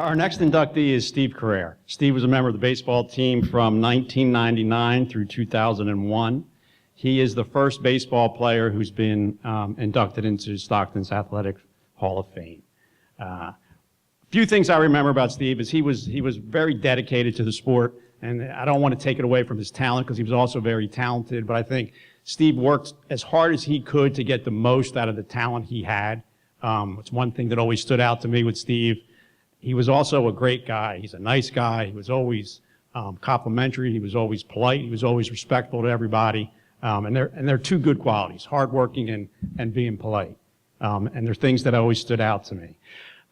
Our next inductee is Steve Carrere. Steve was a member of the baseball team from 1999 through 2001. He is the first baseball player who's been inducted into Stockton's Athletic Hall of Fame. A few things I remember about Steve is he was very dedicated to the sport, and I don't want to take it away from his talent because he was also very talented, but I think Steve worked as hard as he could to get the most out of the talent he had. It's one thing that always stood out to me with Steve. He was also a great guy. He's a nice guy. He was always complimentary. He was always polite. He was always respectful to everybody. And they're two good qualities, hardworking and being polite. And they're things that always stood out to me.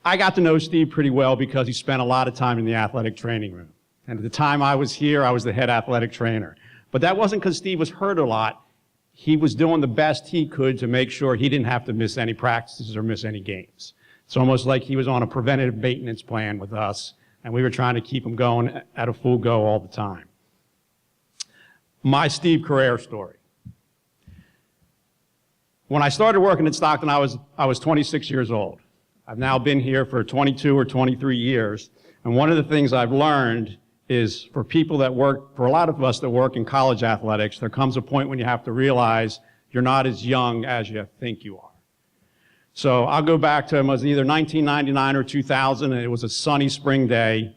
I got to know Steve pretty well because he spent a lot of time in the athletic training room. And at the time I was here, I was the head athletic trainer. But that wasn't because Steve was hurt a lot. He was doing the best he could to make sure he didn't have to miss any practices or miss any games. It's almost like he was on a preventative maintenance plan with us, and we were trying to keep him going at a full go all the time. My Steve Carrere story. When I started working at Stockton, I was 26 years old. I've now been here for 22 or 23 years, and one of the things I've learned is for people that work, for a lot of us that work in college athletics, there comes a point when you have to realize you're not as young as you think you are. So I'll go back to, it was either 1999 or 2000, and it was a sunny spring day,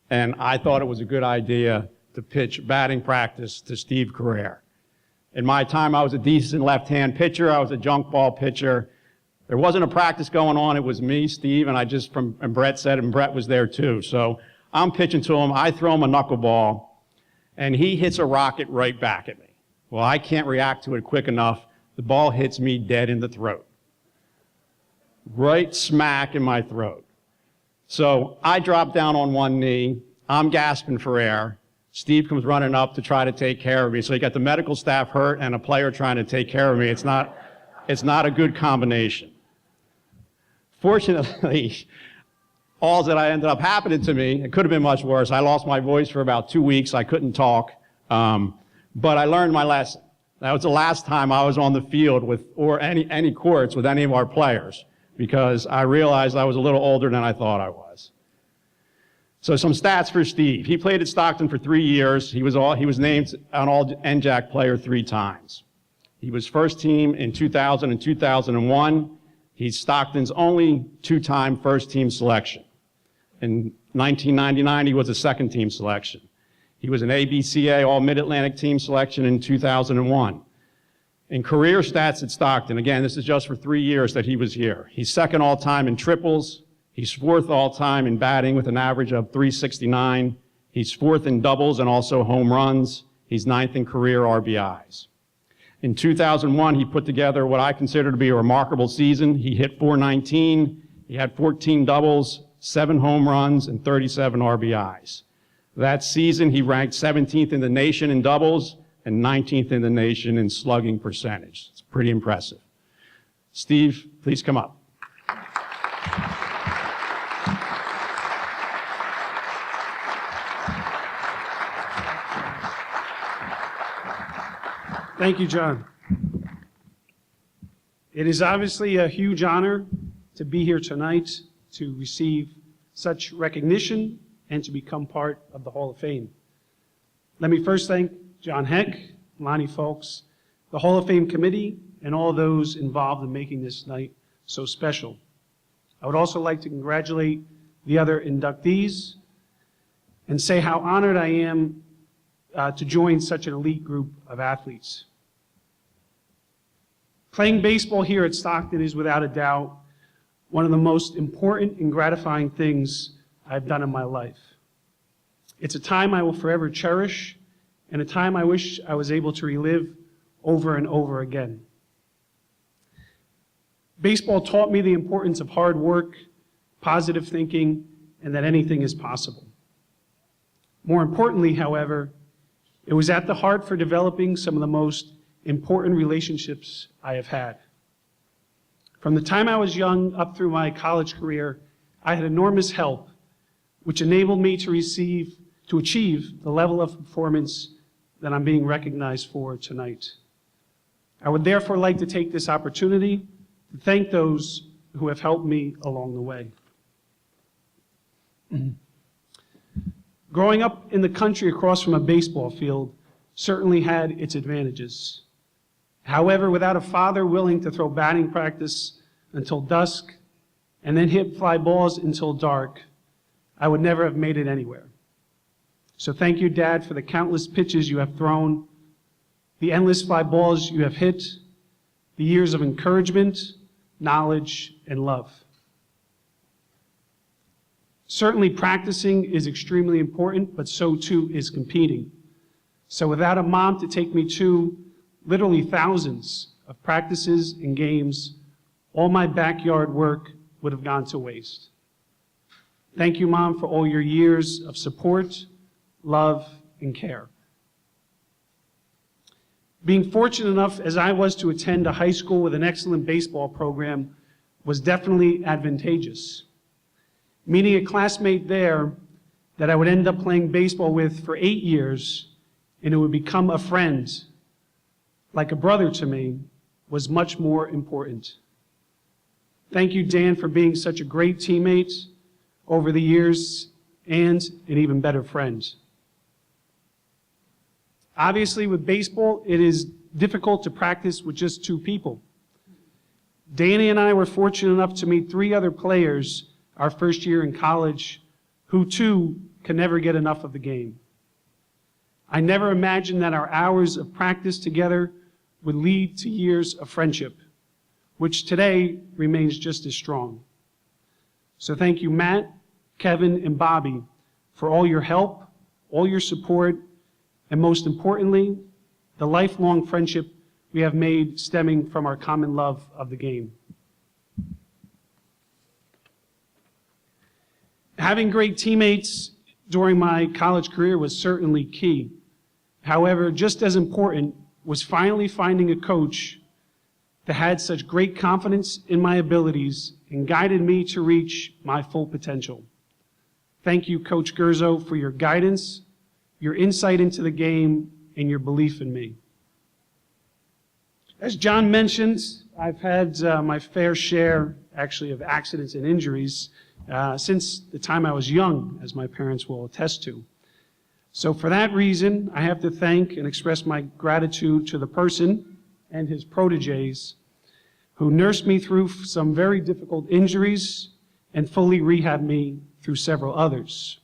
and I thought it was a good idea to pitch batting practice to Steve Carrere. In my time, I was a decent left-hand pitcher. I was a junk ball pitcher. There wasn't a practice going on. It was me, Steve, and and Brett said, and Brett was there too. So I'm pitching to him. I throw him a knuckleball, and he hits a rocket right back at me. Well, I can't react to it quick enough. The ball hits me dead in the throat. Right smack in my throat. So I drop down on one knee. I'm gasping for air. Steve comes running up to try to take care of me. So you got the medical staff hurt and a player trying to take care of me. It's not a good combination. Fortunately, all that I ended up happening to me, it could have been much worse. I lost my voice for about 2 weeks. I couldn't talk. But I learned my lesson. That was the last time I was on the field or any courts with any of our players, because I realized I was a little older than I thought I was. So some stats for Steve. He played at Stockton for 3 years. He was named an All-NJAC player 3 times. He was first team in 2000 and 2001. He's Stockton's only 2-time first team selection. In 1999, he was a second team selection. He was an ABCA All-Mid-Atlantic team selection in 2001. In career stats at Stockton, again, this is just for 3 years that he was here. He's second all-time in triples. He's fourth all-time in batting with an average of .369. He's fourth in doubles and also home runs. He's ninth in career RBIs. In 2001, he put together what I consider to be a remarkable season. He hit .419. He had 14 doubles, 7 home runs, and 37 RBIs. That season, he ranked 17th in the nation in doubles and 19th in the nation in slugging percentage. It's pretty impressive. Steve, please come up. Thank you, John. It is obviously a huge honor to be here tonight to receive such recognition and to become part of the Hall of Fame. Let me first thank John Heck, Lonnie Folks, the Hall of Fame committee, and all those involved in making this night so special. I would also like to congratulate the other inductees and say how honored I am to join such an elite group of athletes. Playing baseball here at Stockton is without a doubt one of the most important and gratifying things I've done in my life. It's a time I will forever cherish and a time I wish I was able to relive over and over again. Baseball taught me the importance of hard work, positive thinking, and that anything is possible. More importantly, however, it was at the heart for developing some of the most important relationships I have had. From the time I was young up through my college career, I had enormous help, which enabled me to achieve the level of performance that I'm being recognized for tonight. I would therefore like to take this opportunity to thank those who have helped me along the way. Growing up in the country across from a baseball field certainly had its advantages. However, without a father willing to throw batting practice until dusk and then hit fly balls until dark, I would never have made it anywhere. So thank you, Dad, for the countless pitches you have thrown, the endless fly balls you have hit, the years of encouragement, knowledge, and love. Certainly practicing is extremely important, but so too is competing. So without a mom to take me to literally thousands of practices and games, all my backyard work would have gone to waste. Thank you, Mom, for all your years of support, love, and care. Being fortunate enough as I was to attend a high school with an excellent baseball program was definitely advantageous. Meeting a classmate there that I would end up playing baseball with for 8 years and who would become a friend, like a brother to me, was much more important. Thank you, Dan, for being such a great teammate over the years and an even better friend. Obviously, with baseball, it is difficult to practice with just 2 people. Danny and I were fortunate enough to meet 3 other players our first year in college who, too, can never get enough of the game. I never imagined that our hours of practice together would lead to years of friendship, which today remains just as strong. So thank you, Matt, Kevin, and Bobby, for all your help, all your support, and most importantly, the lifelong friendship we have made stemming from our common love of the game. Having great teammates during my college career was certainly key. However, just as important was finally finding a coach that had such great confidence in my abilities and guided me to reach my full potential. Thank you, Coach Gurzo, for your guidance, your insight into the game, and your belief in me. As John mentioned, I've had my fair share, actually, of accidents and injuries since the time I was young, as my parents will attest to. So for that reason, I have to thank and express my gratitude to the person and his proteges who nursed me through some very difficult injuries and fully rehabbed me through several others.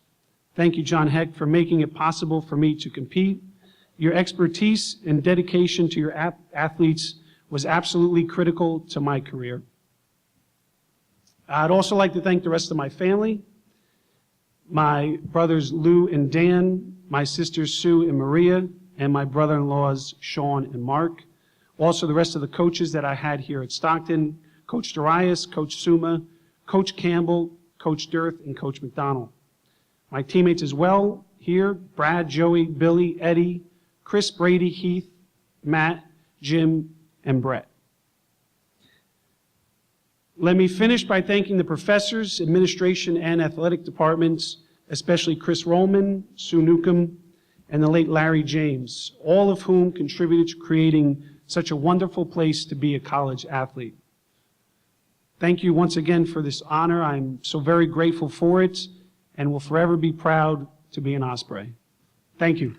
Thank you, John Heck, for making it possible for me to compete. Your expertise and dedication to your athletes was absolutely critical to my career. I'd also like to thank the rest of my family, my brothers Lou and Dan, my sisters Sue and Maria, and my brother-in-laws Sean and Mark. Also the rest of the coaches that I had here at Stockton, Coach Darius, Coach Suma, Coach Campbell, Coach Dirth, and Coach McDonald. My teammates as well here, Brad, Joey, Billy, Eddie, Chris, Brady, Heath, Matt, Jim, and Brett. Let me finish by thanking the professors, administration, and athletic departments, especially Chris Rollman, Sue Newcomb, and the late Larry James, all of whom contributed to creating such a wonderful place to be a college athlete. Thank you once again for this honor. I'm so very grateful for it and will forever be proud to be an Osprey. Thank you.